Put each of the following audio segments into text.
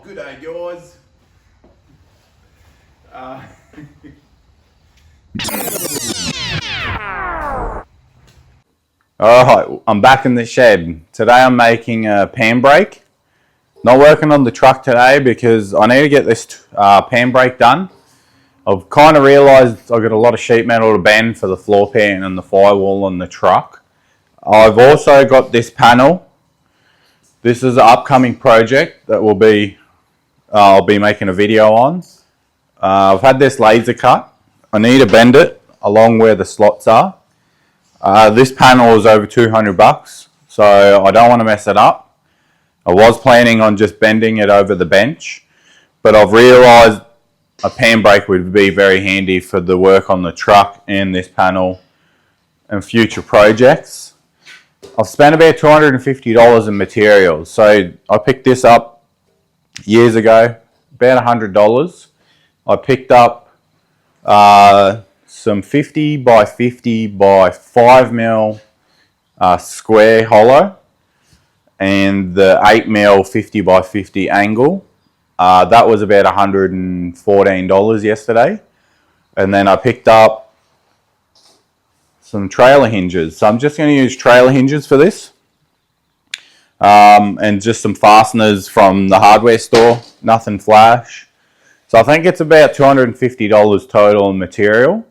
good day, guys. Alright, I'm back in the shed. Today I'm making a pan brake. Not working on the truck today because I need to get this pan brake done. I've kind of realised I've got a lot of sheet metal to bend for the floor pan and the firewall on the truck. I've also got this panel. This is an upcoming project that will be I'll be making a video on. I've had this laser cut. I need to bend it along where the slots are. This panel is over 200 bucks, so I don't want to mess it up. I was planning on just bending it over the bench, but I've realised a pan brake would be very handy for the work on the truck and this panel and future projects. I've spent about $250 in materials, so I picked this up years ago, about $100. I picked up some 50 by 50 by 5 mil square hollow and the 8 mil 50 by 50 angle. That was about $114 yesterday. And then I picked up some trailer hinges. So I'm just going to use trailer hinges for this. And just some fasteners from the hardware store, nothing flash. So I think it's about $250 total in material.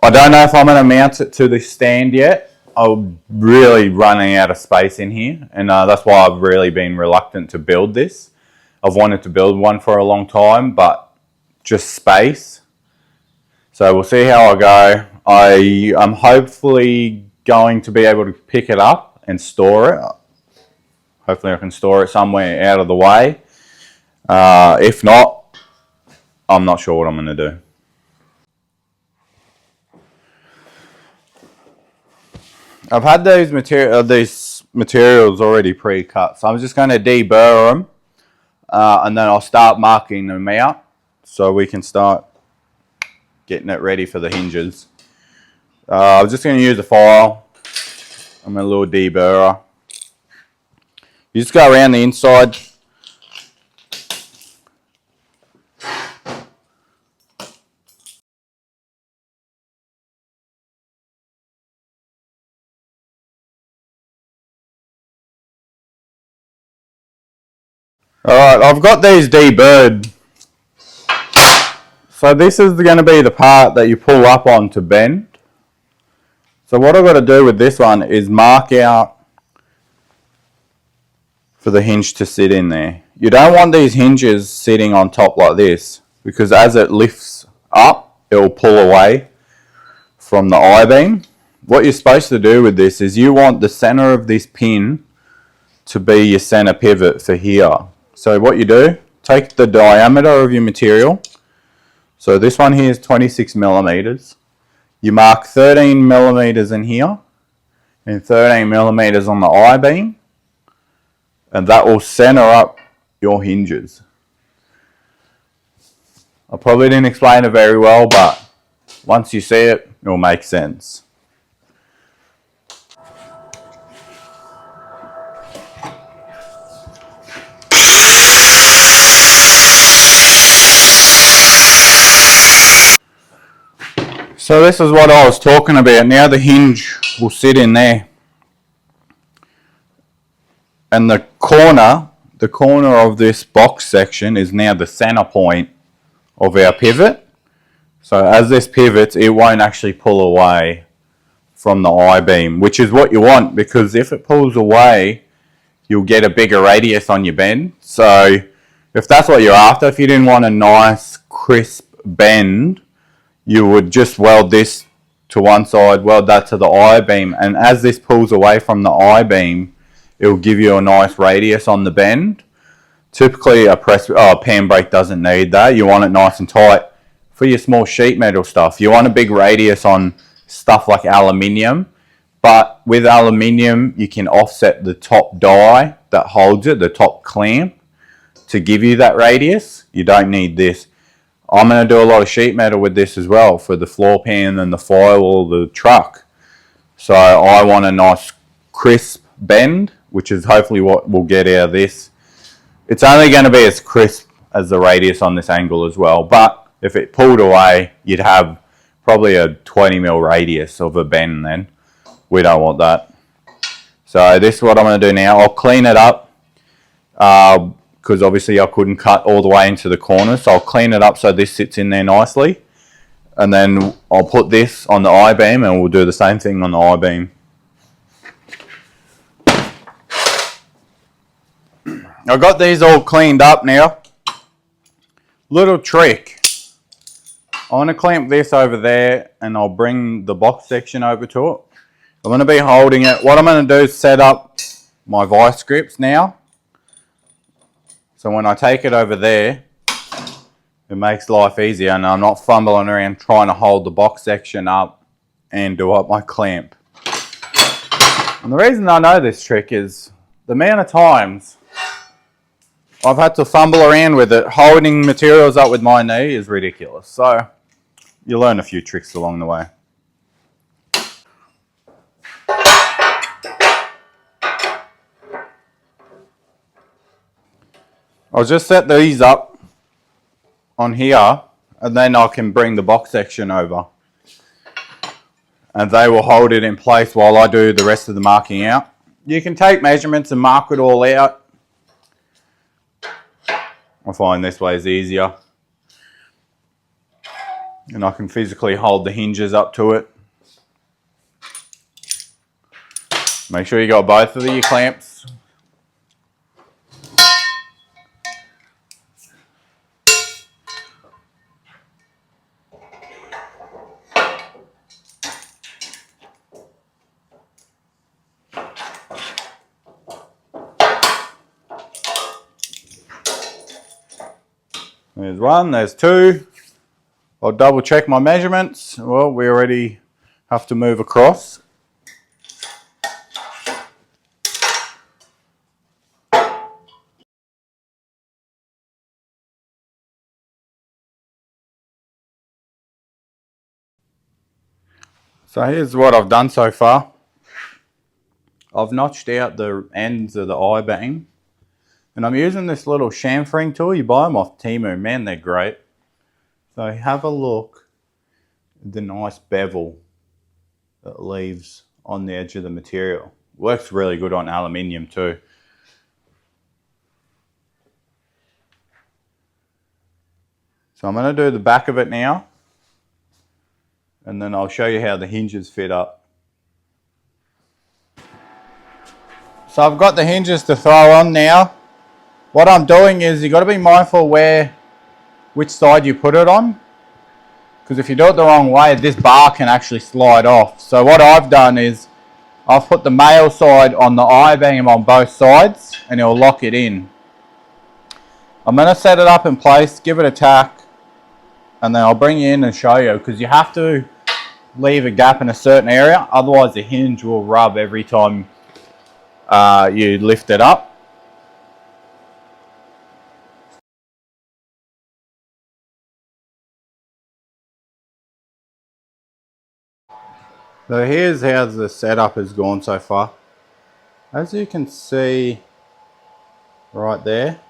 I don't know if I'm going to mount it to this stand yet. I'm really running out of space in here, and that's why I've really been reluctant to build this. I've wanted to build one for a long time, but just space. So we'll see how I go. I am hopefully going to be able to pick it up and store it. Hopefully I can store it somewhere out of the way. If not, I'm not sure what I'm going to do. I've had these materials already pre-cut, so I'm just going to deburr them, and then I'll start marking them out so we can start getting it ready for the hinges. I'm just going to use a file. I'm a little deburrer. You just go around the inside. Alright, I've got these deburred. So this is going to be the part that you pull up on to bend. So what I've got to do with this one is mark out for the hinge to sit in there. You don't want these hinges sitting on top like this, because as it lifts up, it will pull away from the I-beam. What you're supposed to do with this is you want the center of this pin to be your center pivot for here. So what you do, take the diameter of your material. So this one here is 26 millimeters. You mark 13 millimeters in here and 13 millimeters on the I-beam, and that will center up your hinges. I probably didn't explain it very well, but once you see it, it will make sense. So this is what I was talking about. Now the hinge will sit in there. And the corner of this box section is now the center point of our pivot. So as this pivots, it won't actually pull away from the I-beam, which is what you want, because if it pulls away, you'll get a bigger radius on your bend. So if that's what you're after, if you didn't want a nice crisp bend, you would just weld this to one side, weld that to the I-beam, and as this pulls away from the I-beam, it will give you a nice radius on the bend. Typically a pan brake doesn't need that. You want it nice and tight for your small sheet metal stuff. You want a big radius on stuff like aluminium, but with aluminium you can offset the top die that holds it, the top clamp, to give you that radius. You don't need this. I'm going to do a lot of sheet metal with this as well for the floor pan and the firewall of the truck. So I want a nice crisp bend, which is hopefully what we'll get out of this. It's only going to be as crisp as the radius on this angle as well. But if it pulled away, you'd have probably a 20mm radius of a bend then. We don't want that. So this is what I'm going to do now. I'll clean it up because obviously I couldn't cut all the way into the corner. So I'll clean it up so this sits in there nicely. And then I'll put this on the I-beam and we'll do the same thing on the I-beam. I've got these all cleaned up now. Little trick. I want to clamp this over there and I'll bring the box section over to it. I'm going to be holding it. What I'm going to do is set up my vice grips now. So when I take it over there, it makes life easier and I'm not fumbling around trying to hold the box section up and do up my clamp. And the reason I know this trick is the amount of times I've had to fumble around with it. Holding materials up with my knee is ridiculous. So you learn a few tricks along the way. I'll just set these up on here and then I can bring the box section over. And they will hold it in place while I do the rest of the marking out. You can take measurements and mark it all out. I find this way is easier. And I can physically hold the hinges up to it. Make sure you got both of your clamps. There's one, there's two. I'll double check my measurements. Well, we already have to move across. So here's what I've done so far. I've notched out the ends of the I-beam. And I'm using this little chamfering tool. You buy them off Temu. Man, they're great. So have a look at the nice bevel that it leaves on the edge of the material. Works really good on aluminium too. So I'm going to do the back of it now. And then I'll show you how the hinges fit up. So I've got the hinges to throw on now. What I'm doing is you've got to be mindful which side you put it on. Because if you do it the wrong way, this bar can actually slide off. So what I've done is I've put the male side on the I-beam on both sides and it'll lock it in. I'm going to set it up in place, give it a tack, and then I'll bring you in and show you, because you have to leave a gap in a certain area, otherwise the hinge will rub every time you lift it up. So here's how the setup has gone so far. As you can see right there,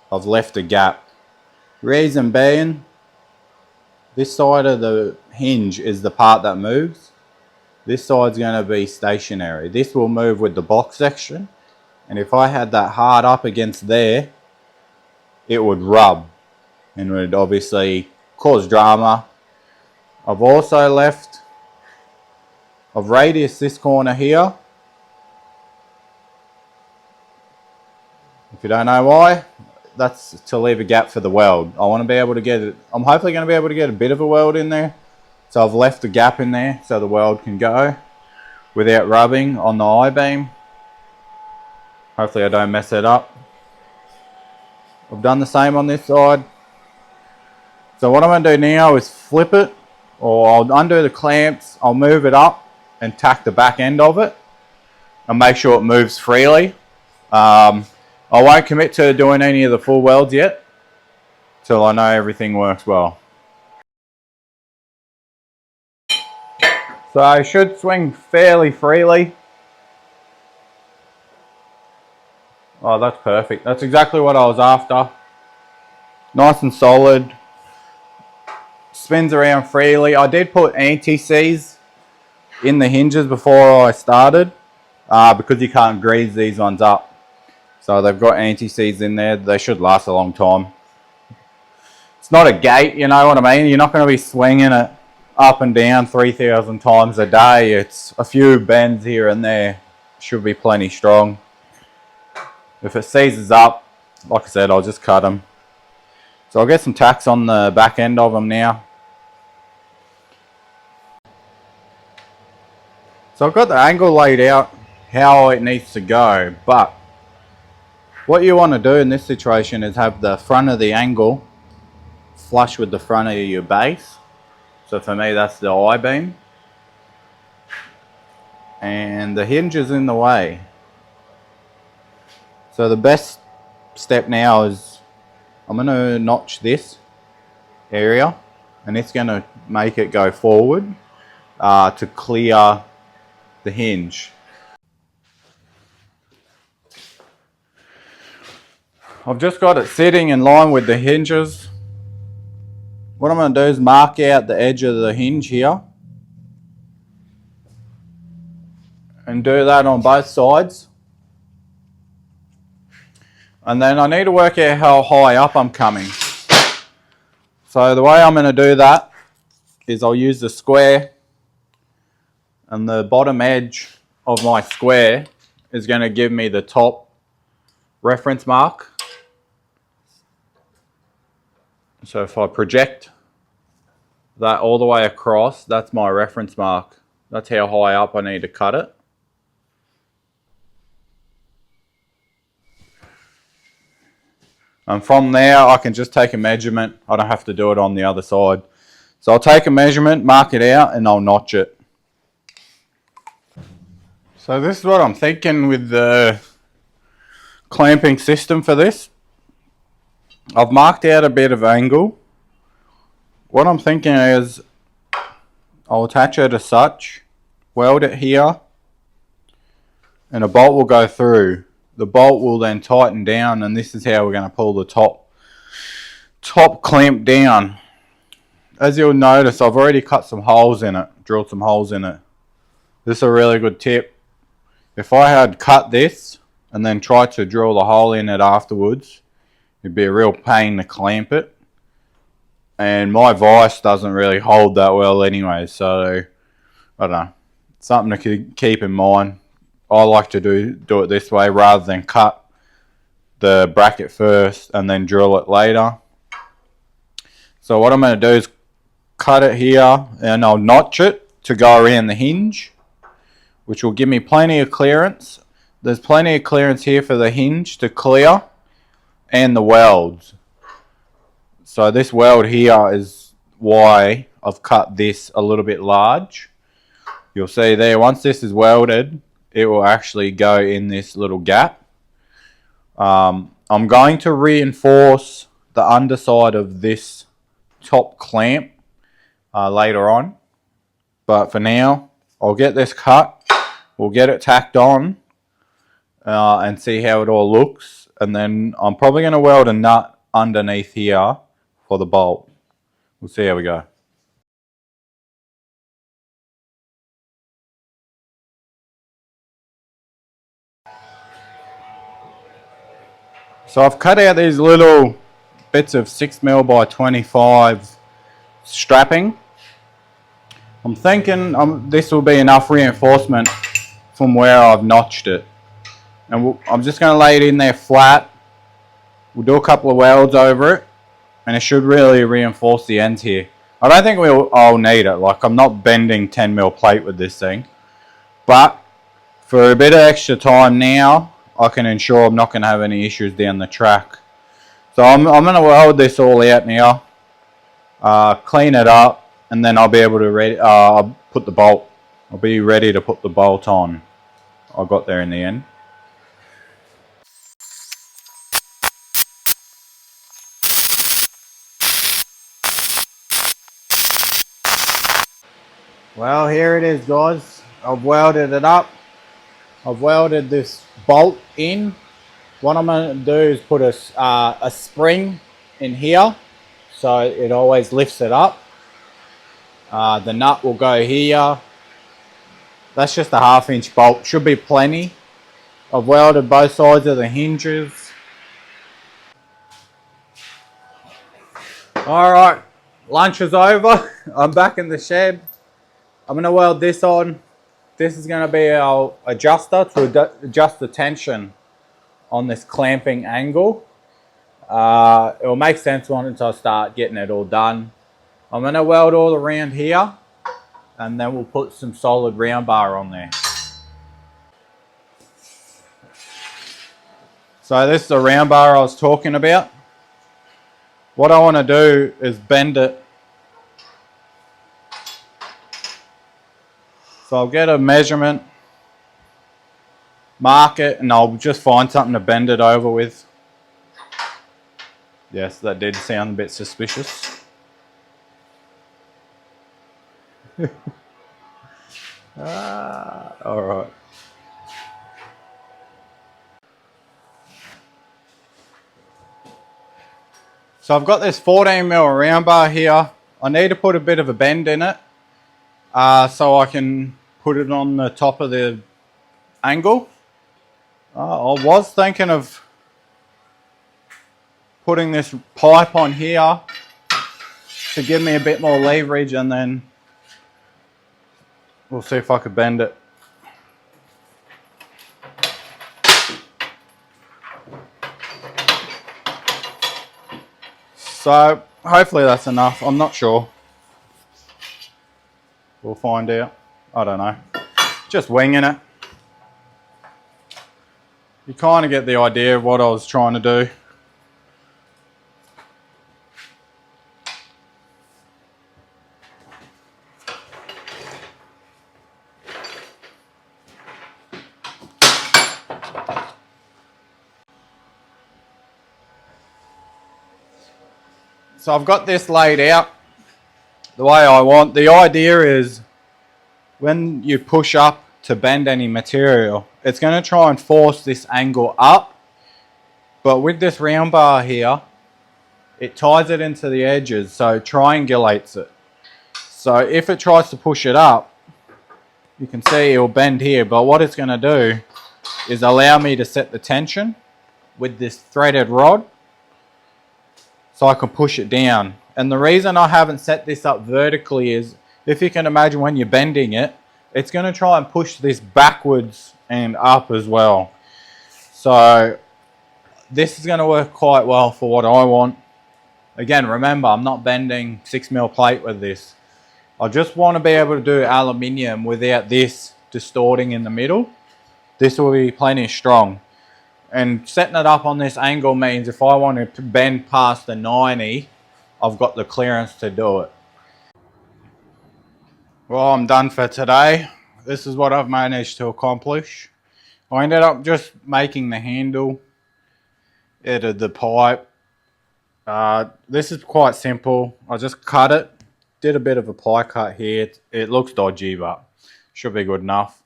I've left a gap. Reason being, this side of the hinge is the part that moves. This side's going to be stationary. This will move with the box section. And if I had that hard up against there, it would rub and would obviously cause drama. I've also left, I've radiused this corner here. If you don't know why, that's to leave a gap for the weld. I want to be able to get it, I'm hopefully going to be able to get a bit of a weld in there. So I've left a gap in there so the weld can go without rubbing on the I-beam. Hopefully I don't mess it up. I've done the same on this side. So what I'm going to do now is flip it, or I'll undo the clamps, I'll move it up and tack the back end of it and make sure it moves freely. I won't commit to doing any of the full welds yet till I know everything works well. So I should swing fairly freely. Oh, that's perfect. That's exactly what I was after. Nice and solid. Spins around freely. I did put anti-seize in the hinges before I started because you can't grease these ones up. So they've got anti-seize in there. They should last a long time. It's not a gate, you know what I mean? You're not going to be swinging it up and down 3,000 times a day. It's a few bends here and there. Should be plenty strong. If it seizes up, like I said, I'll just cut them. So I'll get some tacks on the back end of them now. So I've got the angle laid out how it needs to go, but what you want to do in this situation is have the front of the angle flush with the front of your base. So for me, that's the I-beam. And the hinge is in the way. So the best step now is I'm going to notch this area, and it's going to make it go forward to clear the hinge. I've just got it sitting in line with the hinges. What I'm going to do is mark out the edge of the hinge here and do that on both sides. And then I need to work out how high up I'm coming. So the way I'm going to do that is I'll use the square, and the bottom edge of my square is going to give me the top reference mark. So if I project that all the way across, that's my reference mark. That's how high up I need to cut it. And from there, I can just take a measurement. I don't have to do it on the other side. So I'll take a measurement, mark it out, and I'll notch it. So this is what I'm thinking with the clamping system for this. I've marked out a bit of angle. What I'm thinking is I'll attach it as such, weld it here, and a bolt will go through. The bolt will then tighten down, and this is how we're going to pull the top clamp down. As you'll notice, I've already cut some holes in it, drilled some holes in it. This is a really good tip. If I had cut this and then tried to drill the hole in it afterwards, it'd be a real pain to clamp it. And my vise doesn't really hold that well anyway, so I don't know. Something to keep in mind. I like to do it this way rather than cut the bracket first and then drill it later. So what I'm going to do is cut it here, and I'll notch it to go around the hinge, which will give me plenty of clearance. There's plenty of clearance here for the hinge to clear and the welds. So this weld here is why I've cut this a little bit large. You'll see there, once this is welded, it will actually go in this little gap. I'm going to reinforce the underside of this top clamp later on. But for now, I'll get this cut. We'll get it tacked on and see how it all looks. And then I'm probably going to weld a nut underneath here for the bolt. We'll see how we go. So I've cut out these little bits of 6mm by 25 strapping. I'm thinking this will be enough reinforcement from where I've notched it. And I'm just going to lay it in there flat. We'll do a couple of welds over it, and it should really reinforce the ends here. I don't think I'll need it. Like, I'm not bending 10mm plate with this thing. But for a bit of extra time now, I can ensure I'm not going to have any issues down the track. So I'm going to weld this all out now, clean it up, and then I'll be able to put the bolt. I'll be ready to put the bolt on. I got there in the end. Well, here it is, guys. I've welded it up. I've welded this bolt in. What I'm going to do is put a spring in here, so it always lifts it up. The nut will go here. That's just a 1/2 inch bolt, should be plenty. I've welded both sides of the hinges. Alright, lunch is over. I'm back in the shed. I'm going to weld this on. This is going to be our adjuster to adjust the tension on this clamping angle. It will make sense once I start getting it all done. I'm going to weld all around here, and then we'll put some solid round bar on there. So this is the round bar I was talking about. What I want to do is bend it. So I'll get a measurement, mark it, and I'll just find something to bend it over with. Yes, that did sound a bit suspicious. Alright. So I've got this 14mm round bar here. I need to put a bit of a bend in it so I can put it on the top of the angle. I was thinking of putting this pipe on here to give me a bit more leverage, and then we'll see if I could bend it. So hopefully that's enough. I'm not sure. We'll find out. I don't know. Just winging it. You kind of get the idea of what I was trying to do. So I've got this laid out the way I want. The idea is when you push up to bend any material, it's going to try and force this angle up. But with this round bar here, it ties it into the edges, so triangulates it. So if it tries to push it up, you can see it will bend here. But what it's going to do is allow me to set the tension with this threaded rod, so I can push it down. And the reason I haven't set this up vertically is, if you can imagine when you're bending it, it's going to try and push this backwards and up as well. So this is going to work quite well for what I want. Again, remember, I'm not bending 6mm plate with this. I just want to be able to do aluminium without this distorting in the middle. This will be plenty strong. And setting it up on this angle means if I want to bend past the 90, I've got the clearance to do it. Well, I'm done for today. This is what I've managed to accomplish. I ended up just making the handle, added the pipe. This is quite simple. I just cut it, did a bit of a ply cut here. It looks dodgy, but should be good enough.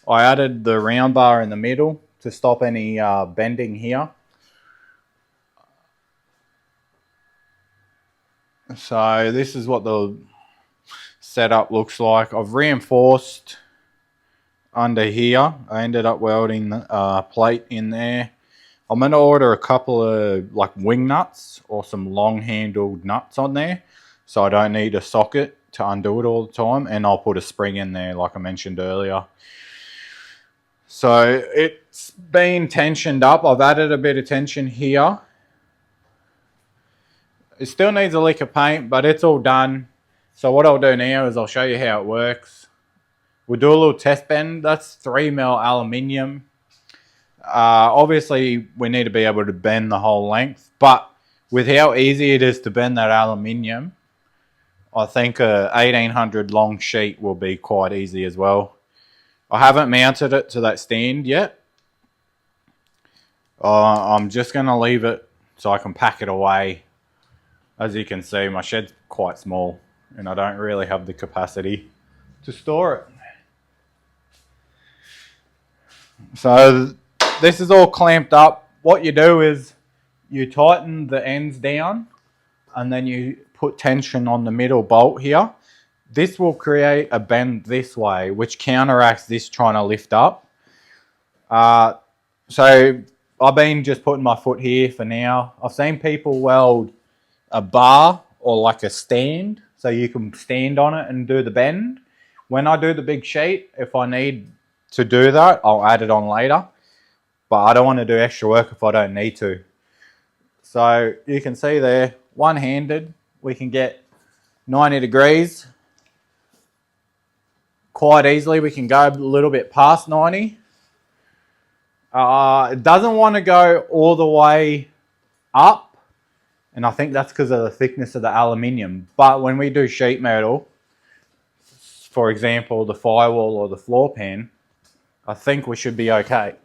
I added the round bar in the middle to stop any bending here. So this is what the setup looks like. I've reinforced under here. I ended up welding the plate in there. I'm going to order a couple of like wing nuts or some long handled nuts on there, so I don't need a socket to undo it all the time, and I'll put a spring in there like I mentioned earlier. So it's been tensioned up. I've added a bit of tension here. It still needs a lick of paint, but it's all done. So what I'll do now is I'll show you how it works. We'll do a little test bend. That's 3mm aluminium. Obviously, we need to be able to bend the whole length, but with how easy it is to bend that aluminium, I think a 1800 long sheet will be quite easy as well. I haven't mounted it to that stand yet. I'm just going to leave it so I can pack it away. As you can see, my shed's quite small and I don't really have the capacity to store it. So this is all clamped up. what you do is you tighten the ends down and then you put tension on the middle bolt here. This will create a bend this way, which counteracts this trying to lift up. So I've been just putting my foot here for now. I've seen people weld a bar or like a stand, so you can stand on it and do the bend. When I do the big sheet, if I need to do that, I'll add it on later. But I don't want to do extra work if I don't need to. So you can see there, one-handed, we can get 90 degrees quite easily. We can go a little bit past 90. It doesn't want to go all the way up, and I think that's because of the thickness of the aluminium. But when we do sheet metal, for example, the firewall or the floor pan, I think we should be okay.